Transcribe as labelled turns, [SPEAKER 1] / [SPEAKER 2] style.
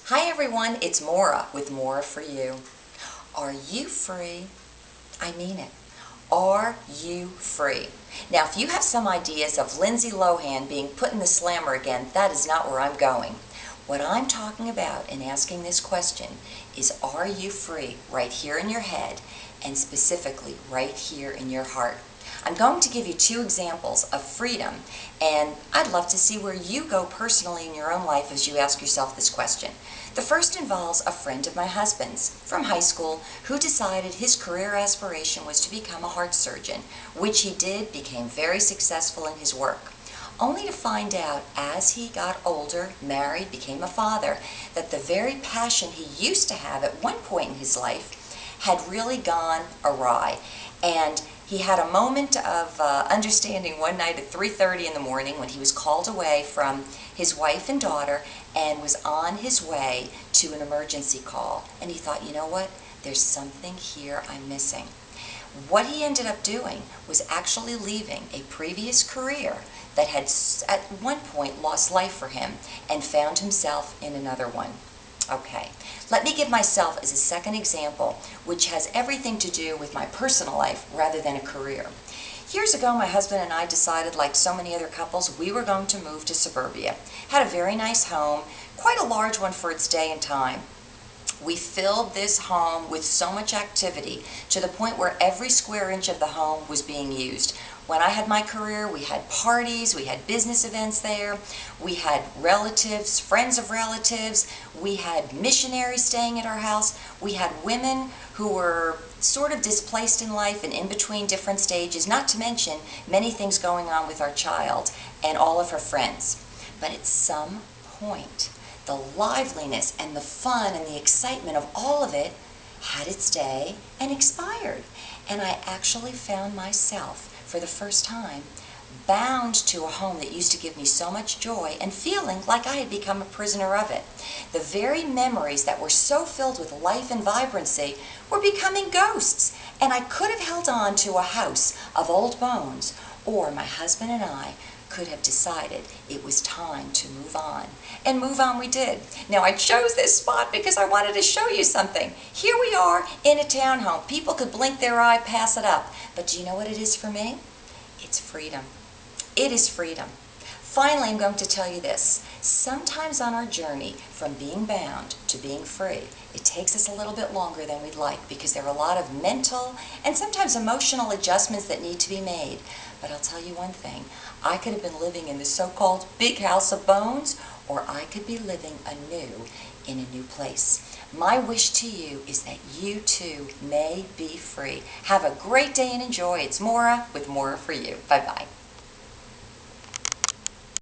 [SPEAKER 1] Hi everyone, it's Maura with Maura4u. Are you free? I mean it. Are you free? Now, if you have some ideas of Lindsay Lohan being put in the slammer again, that is not where I'm going. What I'm talking about in asking this question is, are you free right here in your head and specifically right here in your heart? I'm going to give you two examples of freedom, and I'd love to see where you go personally in your own life as you ask yourself this question. The first involves a friend of my husband's from high school who decided his career aspiration was to become a heart surgeon, which he did, became very successful in his work, only to find out as he got older, married, became a father, that the very passion he used to have at one point in his life had really gone awry. And he had a moment of understanding one night at 3:30 in the morning when he was called away from his wife and daughter and was on his way to an emergency call. And he thought, you know what? There's something here I'm missing. What he ended up doing was actually leaving a previous career that had at one point lost life for him and found himself in another one. Okay, let me give myself as a second example, which has everything to do with my personal life rather than a career. Years ago, my husband and I decided, like so many other couples, we were going to move to suburbia. Had a very nice home, quite a large one for its day and time. We filled this home with so much activity to the point where every square inch of the home was being used. When I had my career, we had parties, we had business events there, we had relatives, friends of relatives, we had missionaries staying at our house, we had women who were sort of displaced in life and in between different stages, not to mention many things going on with our child and all of her friends. But at some point, the liveliness and the fun and the excitement of all of it had its day and expired. And I actually found myself, for the first time, bound to a home that used to give me so much joy and feeling like I had become a prisoner of it. The very memories that were so filled with life and vibrancy were becoming ghosts, and I could have held on to a house of old bones, or my husband and I could have decided it was time to move on. And move on we did. Now, I chose this spot because I wanted to show you something. Here we are in a townhome. People could blink their eye, pass it up. But do you know what it is for me? It's freedom. It is freedom. Finally, I'm going to tell you this. Sometimes on our journey from being bound to being free, it takes us a little bit longer than we'd like because there are a lot of mental and sometimes emotional adjustments that need to be made. But I'll tell you one thing. I could have been living in the so-called big house of bones, or I could be living anew in a new place. My wish to you is that you too may be free. Have a great day and enjoy. It's Maura with Maura4u. Bye-bye.